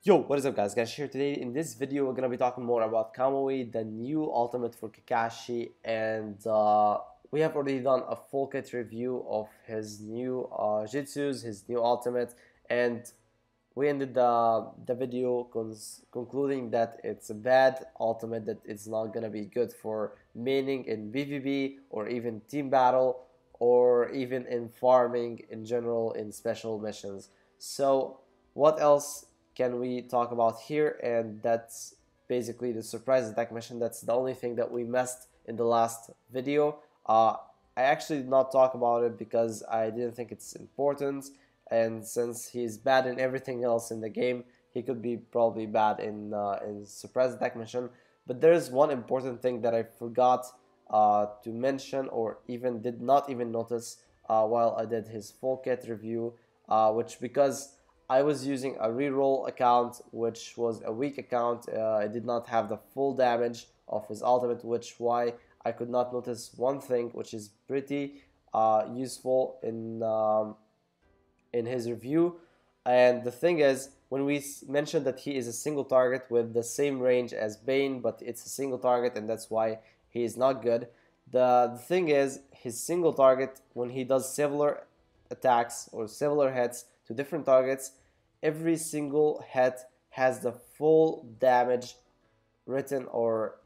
Yo, what is up guys? Guys here today. In this video we're gonna be talking more about Kamui, the new ultimate for Kakashi, and we have already done a full kit review of his new jutsus, his new ultimate, and we ended the video concluding that it's a bad ultimate, that it's not gonna be good for maining in PvP or even team battle or even in farming in general in special missions. So what else can we talk about here? And that's basically the surprise attack mission. That's the only thing that we missed in the last video. I actually did not talk about it because I didn't think it's important, and since he's bad in everything else in the game, he could be probably bad in surprise attack mission. But there's one important thing that I forgot to mention, or even did not even notice while I did his full kit review, which because I was using a reroll account, which was a weak account. It did not have the full damage of his ultimate, which why I could not notice one thing, which is pretty useful in his review. And the thing is, when we mentioned that he is a single target with the same range as Bane, but it's a single target, and that's why he is not good. The thing is, his single target, when he does similar attacks or similar hits to different targets, every single hit has the full damage written or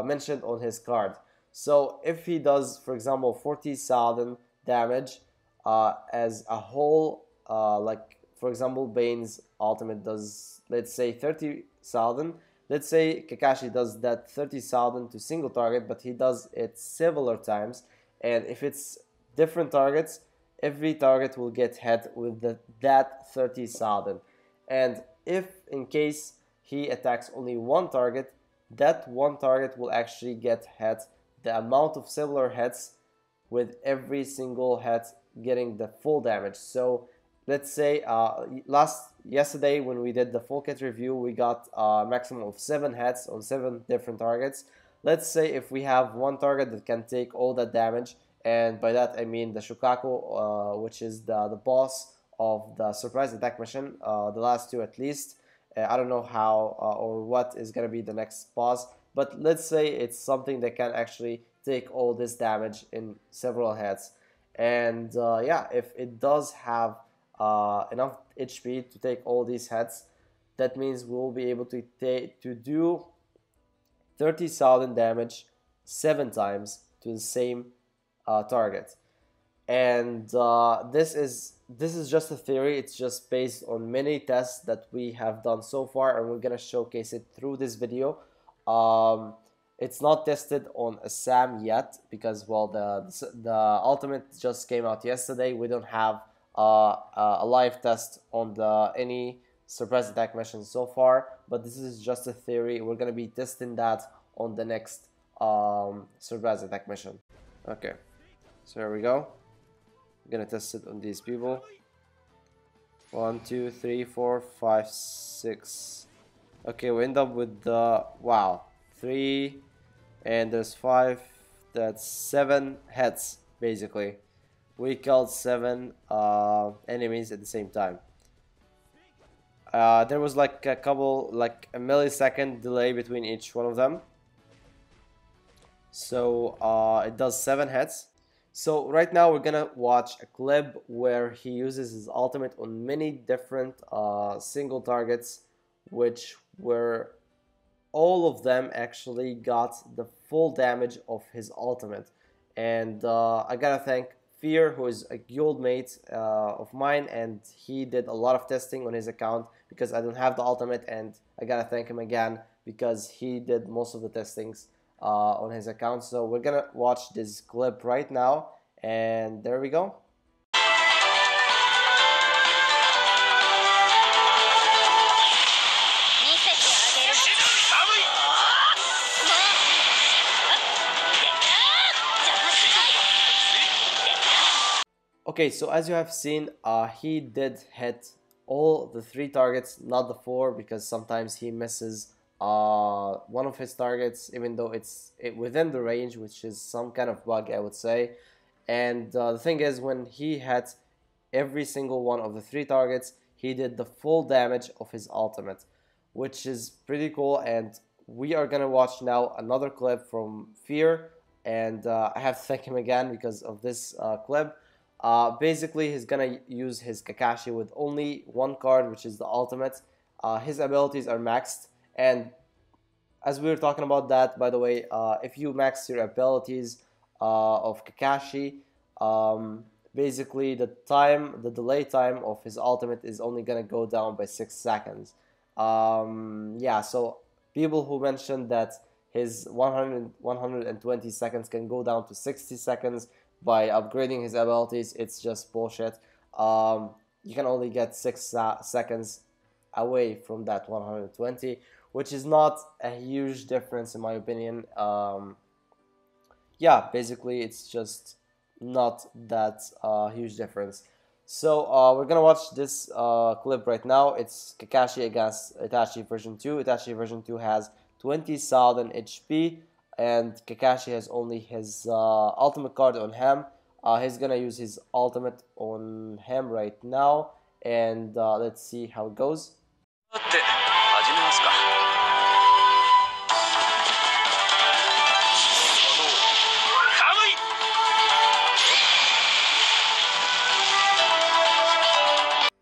mentioned on his card. So if he does, for example, 40,000 damage as a whole, like for example Bane's ultimate does, let's say 30,000. Let's say Kakashi does that 30,000 to single target, but he does it several times, and if it's different targets, every target will get hit with that 30,000. And if in case he attacks only one target, that one target will actually get hit the amount of similar hits, with every single hit getting the full damage. So let's say yesterday when we did the full kit review, we got a maximum of 7 hits on 7 different targets. Let's say if we have one target that can take all that damage, and by that I mean the Shukaku, which is the boss of the surprise attack mission, the last two at least. I don't know how or what is going to be the next boss, but let's say it's something that can actually take all this damage in several hits. And yeah, if it does have enough HP to take all these hits, that means we'll be able to do 30,000 damage 7 times to the same target. And this is just a theory. It's just based on many tests that we have done so far, and we're gonna showcase it through this video. It's not tested on a Sam yet because, well, the ultimate just came out yesterday. We don't have a live test on any surprise attack mission so far, but this is just a theory. We're gonna be testing that on the next surprise attack mission. Okay, so here we go. I'm gonna test it on these people. 1, 2, 3, 4, 5, 6. Okay, we end up with the wow, 3, and there's 5. That's 7 hits basically. We killed 7 enemies at the same time. There was like a millisecond delay between each one of them. So it does 7 hits. So right now we're gonna watch a clip where he uses his ultimate on many different single targets, which were all of them actually got the full damage of his ultimate. And I gotta thank Fear, who is a guild mate of mine, and he did a lot of testing on his account because I don't have the ultimate, and I gotta thank him again because he did most of the testings on his account. So we're gonna watch this clip right now, and there we go. Okay, so as you have seen, he did hit all the 3 targets, not the 4, because sometimes he misses one of his targets, even though it's within the range, which is some kind of bug, I would say. And the thing is, when he hit every single one of the 3 targets, he did the full damage of his ultimate. which is pretty cool. And we are gonna watch now another clip from Fear, and I have to thank him again because of this clip. Basically, he's gonna use his Kakashi with only one card, which is the ultimate. His abilities are maxed, and as we were talking about that, by the way, if you max your abilities of Kakashi, basically the delay time of his ultimate is only gonna go down by 6 seconds. Yeah, so people who mentioned that his 120 seconds can go down to 60 seconds by upgrading his abilities, it's just bullshit. You can only get 6 seconds away from that 120, which is not a huge difference in my opinion. Yeah, basically it's just not that huge difference. So we're gonna watch this clip right now. It's Kakashi against Itachi version 2. Itachi version 2 has 20,000 HP, and Kakashi has only his ultimate card on him. He's gonna use his ultimate on him right now, and let's see how it goes.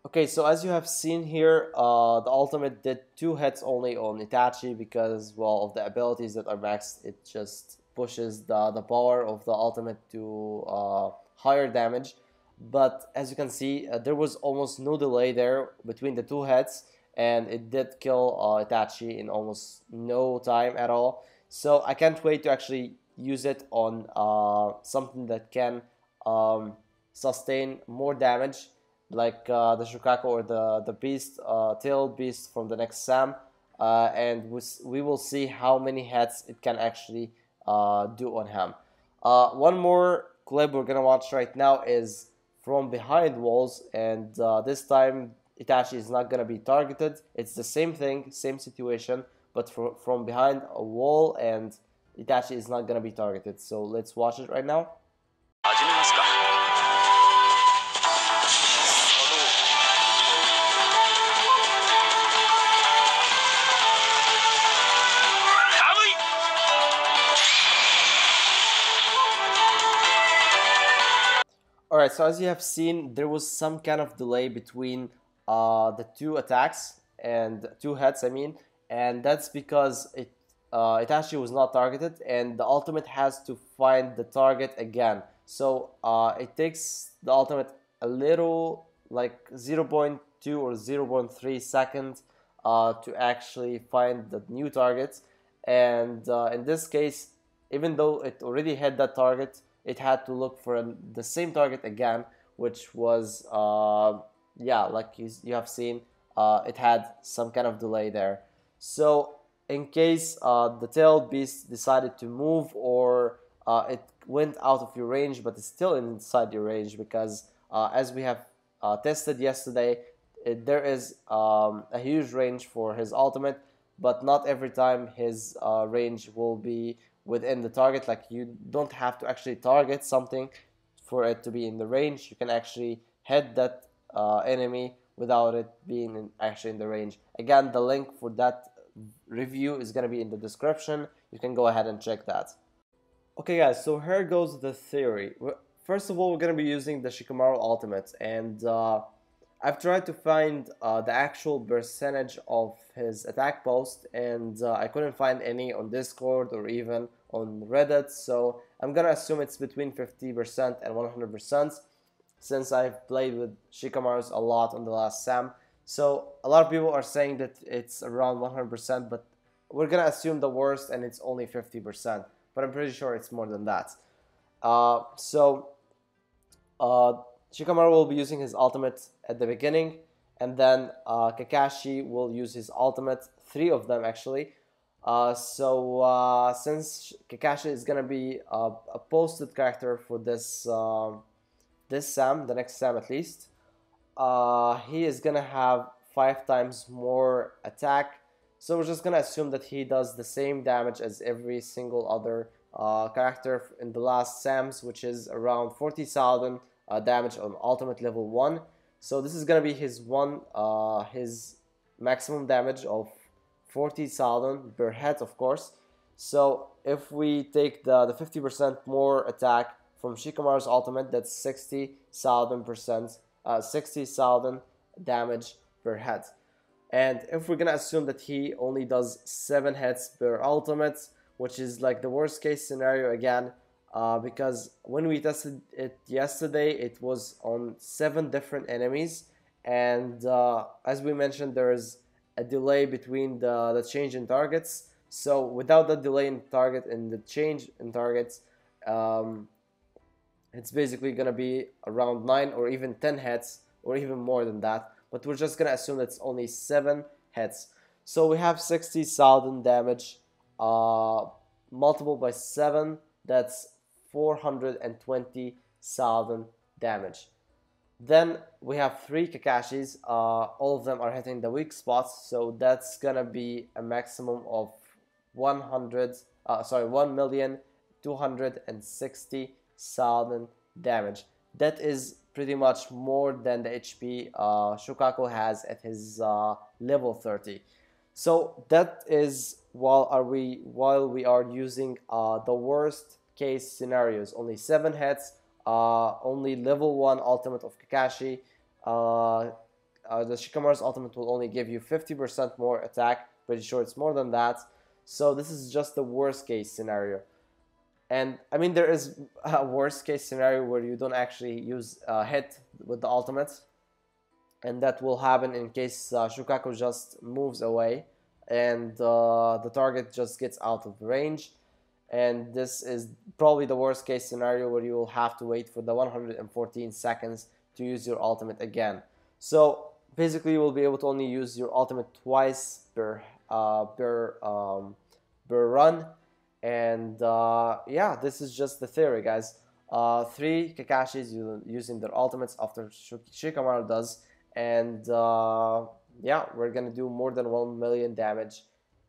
Okay, so as you have seen here, the ultimate did 2 hits only on Itachi because, well, of the abilities that are maxed. It just pushes the power of the ultimate to higher damage. But as you can see, there was almost no delay there between the 2 hits, and it did kill Itachi in almost no time at all. So I can't wait to actually use it on something that can sustain more damage, like the Shukaku or the beast, tailed beast from the next Sam, and we will see how many hits it can actually do on him. One more clip we're gonna watch right now is from behind walls, and this time Itachi is not gonna be targeted. It's the same thing, same situation, but from behind a wall, and Itachi is not gonna be targeted. So let's watch it right now. Alright, so as you have seen, there was some kind of delay between the 2 attacks and 2 hits, I mean, and that's because Itachi was not targeted, and the ultimate has to find the target again. So it takes the ultimate a little, like 0.2 or 0.3 seconds to actually find the new target. And in this case, even though it already had that target, it had to look for the same target again, which was, yeah, like you have seen, it had some kind of delay there. So in case the tailed beast decided to move, or it went out of your range, but it's still inside your range, because as we have tested yesterday, there is a huge range for his ultimate, but not every time his range will be within the target. Like, you don't have to actually target something for it to be in the range. You can actually hit that enemy without it being actually in the range. Again, the link for that review is going to be in the description. You can go ahead and check that. Okay guys, so here goes the theory. First of all, we're going to be using the Shikamaru ultimate, and I've tried to find the actual percentage of his attack post, and I couldn't find any on Discord or even on Reddit, so I'm gonna assume it's between 50% and 100%, since I've played with Shikamarus a lot on the last Sam. So a lot of people are saying that it's around 100%, but we're gonna assume the worst and it's only 50%, but I'm pretty sure it's more than that. Shikamaru will be using his ultimate at the beginning, and then Kakashi will use his ultimate, 3 of them actually. Since Kakashi is gonna be a posted character for this this Sam, the next Sam at least, he is gonna have 5 times more attack. So we're just gonna assume that he does the same damage as every single other character in the last Sams, which is around 40,000 damage on ultimate level 1. So this is gonna be his maximum damage of 40,000 per hit, of course. So if we take the 50% more attack from Shikamaru's ultimate, that's 60,000 damage per hit. And if we're gonna assume that he only does 7 hits per ultimate, which is like the worst case scenario again, because when we tested it yesterday, it was on 7 different enemies, and as we mentioned, there is a delay between the change in targets. So without the delay in target and the change in targets, it's basically gonna be around 9 or even 10 hits or even more than that. But we're just gonna assume it's only 7 hits. So we have 60,000 damage, multiple by 7. That's 420,000 damage. Then we have 3 Kakashis. All of them are hitting the weak spots, so that's gonna be a maximum of 1,260,000 damage. That is pretty much more than the HP Shukaku has at his level 30. So that is while we are using the worst case scenarios. Only 7 hits, only level 1 ultimate of Kakashi. The Shikamaru's ultimate will only give you 50% more attack. Pretty sure it's more than that. So this is just the worst case scenario. And I mean, there is a worst case scenario where you don't actually use hit with the ultimate, and that will happen in case Shukaku just moves away and the target just gets out of range. And this is probably the worst case scenario where you will have to wait for the 114 seconds to use your ultimate again. So basically you will be able to only use your ultimate twice per run. And yeah, this is just the theory, guys. 3 Kakashis using their ultimates after Shikamaru does, and yeah, we're gonna do more than 1 million damage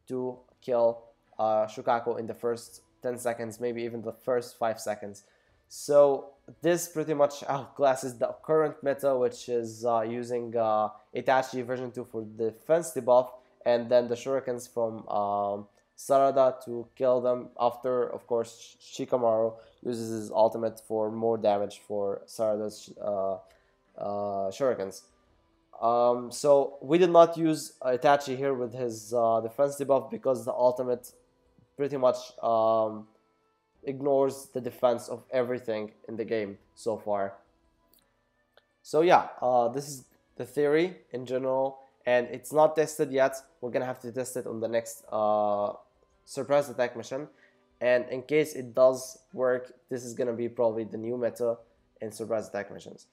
to kill Shukaku in the first 10 seconds, maybe even the first 5 seconds. So this pretty much outclasses the current meta, which is using Itachi version 2 for defense debuff, and then the shurikens from Sarada to kill them after, of course, Shikamaru uses his ultimate for more damage for Sarada's shurikens. So we did not use Itachi here with his defense debuff because the ultimate pretty much ignores the defense of everything in the game so far. So yeah, this is the theory in general, and it's not tested yet. We're gonna have to test it on the next surprise attack mission, and in case it does work, this is gonna be probably the new meta in surprise attack missions.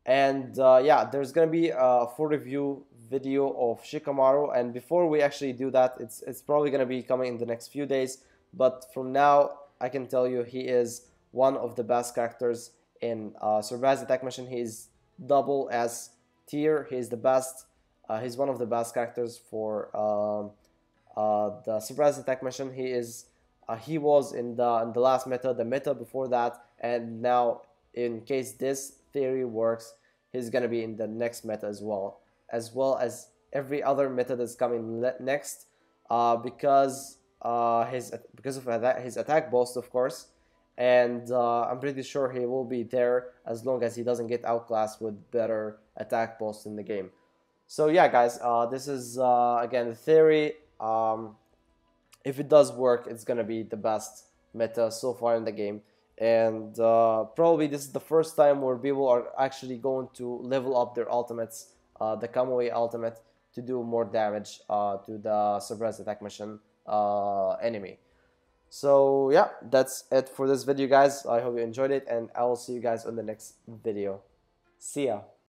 And yeah, there's gonna be a full review video of Shikamaru, and before we actually do that, it's probably gonna be coming in the next few days. But from now, I can tell you he is one of the best characters in surprise attack mission. He is double S tier. He is the best. He's one of the best characters for the surprise attack mission. He was in the last meta, the meta before that, and now in case this theory works, he's gonna be in the next meta as well as every other meta that's coming next, because of his attack boost, of course, and I'm pretty sure he will be there as long as he doesn't get outclassed with better attack boost in the game. So yeah, guys, this is again the theory. If it does work, it's gonna be the best meta so far in the game. And probably this is the first time where people are actually going to level up their ultimates, the Kamui ultimate, to do more damage to the surprise attack mission enemy. So yeah, that's it for this video, guys. I hope you enjoyed it, and I will see you guys on the next video. See ya.